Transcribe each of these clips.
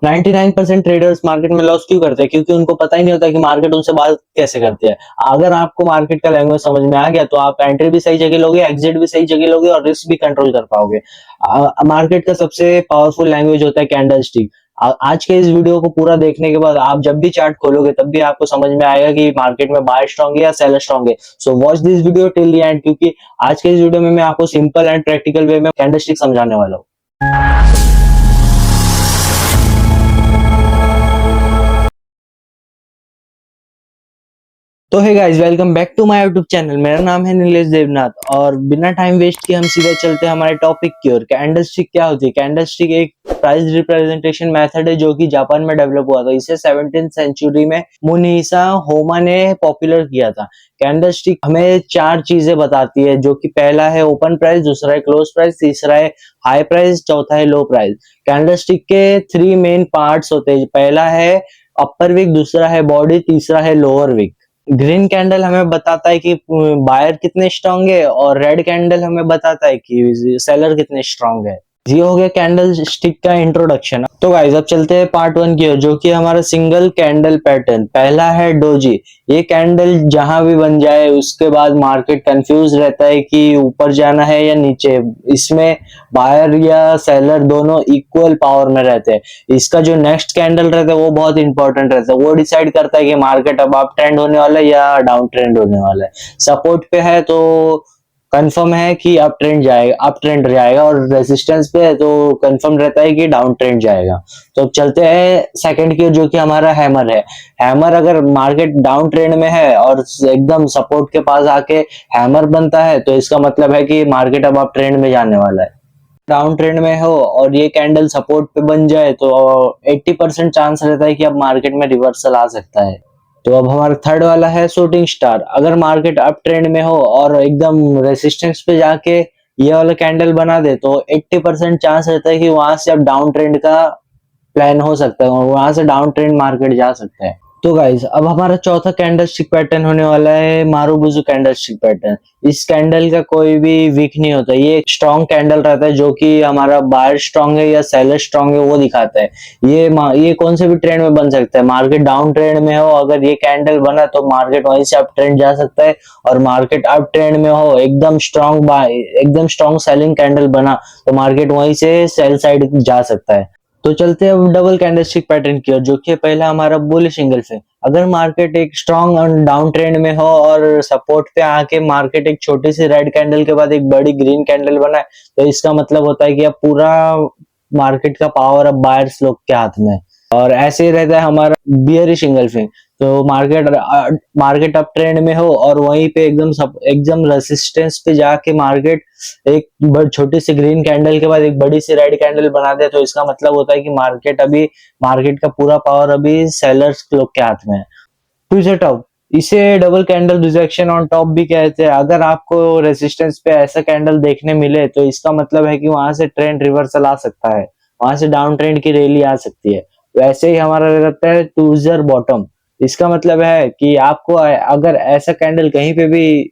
99% traders market में loss क्यों करते हैं? क्योंकि उनको पता ही नहीं होता कि मार्केट उनसे बात कैसे करती है। अगर आपको मार्केट का लैंग्वेज समझ में आ गया तो आप एंट्री भी सही जगह लोगे, एग्जिट भी सही जगह लोगे और रिस्क भी कंट्रोल कर पाओगे। मार्केट का सबसे पावरफुल लैंग्वेज होता है कैंडल स्टिक। आज के इस वीडियो को पूरा देखने के बाद आप जब भी चार्ट खोलोगे तब भी आपको समझ में आएगा कि मार्केट में बाय स्ट्रांग है या सेलर स्ट्रांग है। So watch this video till the end, क्योंकि आज के इस वीडियो में मैं आपको सिंपल एंड प्रैक्टिकल वे में कैंडल स्टिक समझाने वाला हूँ। तो hey guys, welcome back to my YouTube channel. मेरा नाम है नीलेश देवनाथ और बिना टाइम वेस्ट किए हम सीधा चलते हैं हमारे टॉपिक की ओर। कैंडल स्टिक क्या होती है? कैंडल स्टिक एक प्राइस रिप्रेजेंटेशन मेथड है जो कि जापान में डेवलप हुआ था। इसे 17th सेंचुरी में मुनीसा होमा ने पॉपुलर किया था। कैंडल स्टिक हमें चार चीजें बताती है, जो कि पहला है ओपन प्राइस, दूसरा है क्लोज प्राइस, तीसरा है हाई प्राइस, चौथा है लो प्राइस। कैंडल स्टिक के थ्री मेन पार्ट्स होते हैं। पहला है अपर विक, दूसरा है बॉडी, तीसरा है लोअर विक। ग्रीन कैंडल हमें बताता है कि बायर कितने स्ट्रांग है और रेड कैंडल हमें बताता है कि सेलर कितने स्ट्रांग है। ये हो गया कैंडल स्टिक का इंट्रोडक्शन। तो गाइस अब चलते हैं पार्ट वन की ओर, जो कि हमारा सिंगल कैंडल पैटर्न। पहला है डोजी। ये कैंडल जहां भी बन जाए उसके बाद मार्केट कंफ्यूज रहता है कि ऊपर जाना है या नीचे। इसमें बायर या सेलर दोनों इक्वल पावर में रहते हैं। इसका जो नेक्स्ट कैंडल रहता है वो बहुत इंपॉर्टेंट रहता है। वो डिसाइड करता है कि मार्केट अब अप ट्रेंड होने वाला है या डाउन ट्रेंड होने वाला है। सपोर्ट पे है तो कंफर्म है कि अप ट्रेंड जाएगा और रेजिस्टेंस पे है तो कंफर्म रहता है कि डाउन ट्रेंड जाएगा। तो अब चलते हैं सेकंड की, जो कि हमारा हैमर है। हैमर अगर मार्केट डाउन ट्रेंड में है और एकदम सपोर्ट के पास आके हैमर बनता है तो इसका मतलब है कि मार्केट अब अप ट्रेंड में जाने वाला है। डाउन ट्रेंड में हो और ये कैंडल सपोर्ट पे बन जाए तो 80% चांस रहता है कि अब मार्केट में रिवर्सल आ सकता है। तो अब हमारा थर्ड वाला है शूटिंग स्टार। अगर मार्केट अप ट्रेंड में हो और एकदम रेसिस्टेंस पे जाके ये वाला कैंडल बना दे तो 80% चांस रहता है कि वहां से अब डाउन ट्रेंड का प्लान हो सकता है और वहां से डाउन ट्रेंड मार्केट जा सकता है। तो गाइस अब हमारा चौथा कैंडल स्टिक पैटर्न होने वाला है मारुबुजु कैंडल स्टिक पैटर्न। इस कैंडल का कोई भी वीक नहीं होता। ये एक स्ट्रॉन्ग कैंडल रहता है जो कि हमारा बायर स्ट्रॉन्ग है या सेलर स्ट्रॉन्ग है वो दिखाता है। ये कौन से भी ट्रेंड में बन सकता है। मार्केट डाउन ट्रेंड में हो, अगर ये कैंडल बना तो मार्केट वहीं से अप ट्रेंड जा सकता है। और मार्केट अप ट्रेंड में हो, एकदम स्ट्रॉन्ग सेलिंग कैंडल बना तो मार्केट वहीं से सेल साइड जा सकता है। तो चलते हैं अब डबल कैंडलस्टिक पैटर्न की ओर, जो कि पहला हमारा बुलिश एंगल्स है। अगर मार्केट एक स्ट्रॉन्ग डाउन ट्रेंड में हो और सपोर्ट पे आके मार्केट एक छोटी सी रेड कैंडल के बाद एक बड़ी ग्रीन कैंडल बनाए तो इसका मतलब होता है कि अब पूरा मार्केट का पावर अब बायर्स लोग के हाथ में है। और ऐसे ही रहता है हमारा बियरिश एंगल्फिंग। तो मार्केट अप ट्रेंड में हो और वहीं पे एकदम रेसिस्टेंस पे जाके मार्केट एक छोटी सी ग्रीन कैंडल के बाद एक बड़ी सी रेड कैंडल बना दे तो इसका मतलब होता है कि मार्केट का पूरा पावर अभी सेलर्स लोग के हाथ में है। फ्यूचर टॉप, इसे double candle rejection on top भी कहते हैं। अगर आपको रेजिस्टेंस पे ऐसा कैंडल देखने मिले तो इसका मतलब है कि वहां से ट्रेंड रिवर्सल आ सकता है, वहां से डाउन ट्रेंड की रैली आ सकती है। वैसे ही हमारा रहता है टूजर बॉटम। इसका मतलब है कि आपको अगर ऐसा कैंडल कहीं पे भी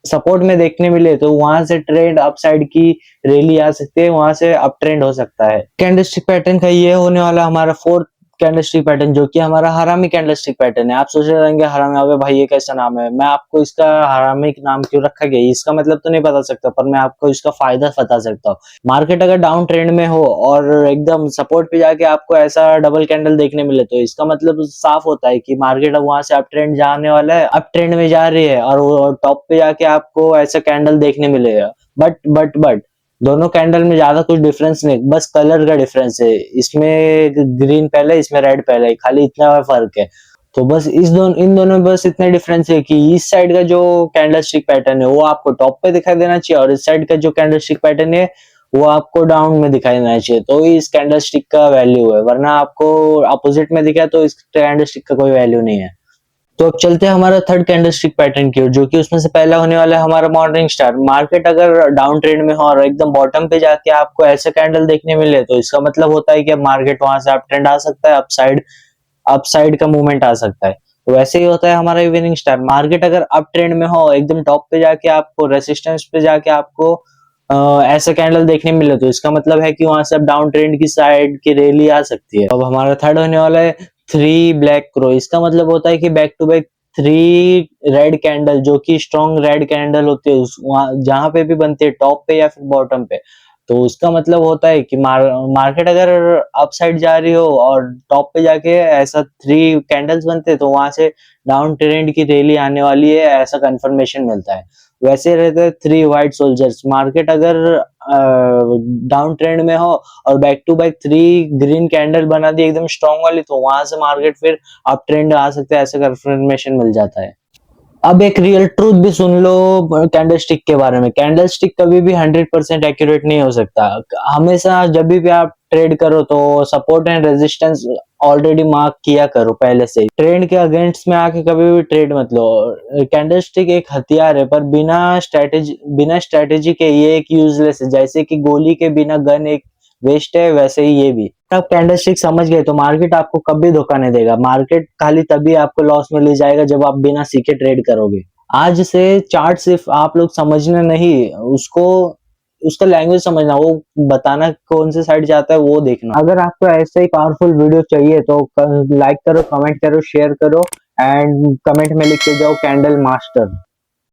सपोर्ट में देखने मिले तो वहां से ट्रेंड अपसाइड की रैली आ सकती है, वहां से अप ट्रेंड हो सकता है। कैंडलस्टिक पैटर्न का ये होने वाला हमारा फोर्थ कैंडलस्टिक पैटर्न, जो कि हमारा हरामी कैंडलस्टिक पैटर्न है। आप सोच रहे होंगे हरामी, अबे भाई ये कैसा नाम है? मैं आपको इसका हरामी नाम क्यों रखा गया इसका मतलब तो नहीं बता सकता, पर मैं आपको इसका फायदा बता सकता हूँ। मार्केट अगर डाउन ट्रेंड में हो और एकदम सपोर्ट पे जाके आपको ऐसा डबल कैंडल देखने मिले तो इसका मतलब साफ होता है कि मार्केट अब वहां से अप ट्रेंड जाने वाला है, अप ट्रेंड में जा रही है और टॉप पे जाके आपको ऐसा कैंडल देखने मिलेगा। बट दोनों कैंडल में ज्यादा कुछ डिफरेंस नहीं, बस कलर का डिफरेंस है। इसमें ग्रीन पहले, इसमें रेड पहले, खाली इतना फर्क है। तो बस इन दोनों में बस इतने डिफरेंस है कि इस साइड का जो कैंडल स्टिक पैटर्न है वो आपको टॉप पे दिखाई देना चाहिए और इस साइड का जो कैंडल स्टिक पैटर्न है वो आपको डाउन में दिखाई देना चाहिए, तो इस कैंडल स्टिक का वैल्यू है। वरना आपको अपोजिट में दिखा तो इस कैंडल स्टिक का कोई वैल्यू नहीं है। तो अब चलते हैं हमारा थर्ड कैंडलस्टिक पैटर्न की ओर, जो कि उसमें से पहला होने वाला है हमारा मॉर्निंग स्टार। मार्केट अगर डाउन ट्रेंड में हो और एकदम बॉटम पे जाके आपको ऐसे कैंडल देखने मिले तो इसका मतलब होता है कि अब मार्केट वहां से अप ट्रेंड आ सकता है, अपसाइड का मूवमेंट आ सकता है। तो वैसे ही होता है हमारा इवनिंग स्टार। मार्केट अगर अप ट्रेंड में हो, एकदम टॉप पे जाके आपको रेसिस्टेंस पे जाके आपको ऐसे कैंडल देखने मिले तो इसका मतलब है कि वहां से अब डाउन ट्रेंड की साइड की रैली आ सकती है। अब हमारा थर्ड होने वाला है थ्री ब्लैक क्रो। इसका मतलब होता है कि back to back three red candle, जो कि स्ट्रॉन्ग रेड कैंडल होती है जहां पे भी बनती है, टॉप पे या फिर बॉटम पे, तो उसका मतलब होता है कि मार्केट अगर अप साइड जा रही हो और टॉप पे जाके ऐसा थ्री कैंडल्स बनते हैं तो वहां से डाउन ट्रेंड की रैली आने वाली है, ऐसा कंफर्मेशन मिलता है। वैसे रहते हैं थ्री व्हाइट सोल्जर्स। मार्केट अगर डाउन ट्रेंड में हो और back to back three green candle बना दी एकदम स्ट्रॉन्ग वाली, तो वहां से मार्केट फिर अप ट्रेंड आ सकता है, ऐसा कंफर्मेशन मिल जाता है। अब एक रियल ट्रूथ भी सुन लो कैंडल स्टिक के बारे में। कैंडल स्टिक कभी भी 100% एक्यूरेट नहीं हो सकता। हमेशा जब भी आप ट्रेड करो तो support and resistance already mark किया करो पहले से। ट्रेंड के अगेंस्ट में आके कभी भी ट्रेड मत लो। कैंडल स्टिक एक हथियार है, पर बिना स्ट्रेटेजी के ये एक यूजलेस है। जैसे कि गोली के बिना गन एक वेस्ट है, वैसे ही ये भी। आप कैंडल स्टिक समझ गए तो मार्केट आपको कभी धोखा नहीं देगा। मार्केट खाली तभी आपको लॉस में ले जाएगा जब आप बिना सीखे ट्रेड करोगे। आज से चार्ट सिर्फ आप लोग समझना नहीं, उसको उसका लैंग्वेज समझना, वो बताना कौन से साइड जाता है वो देखना। अगर आपको ऐसे ही पावरफुल वीडियो चाहिए तो लाइक करो, कमेंट करो, शेयर करो एंड कमेंट में लिख के जाओ कैंडल मास्टर।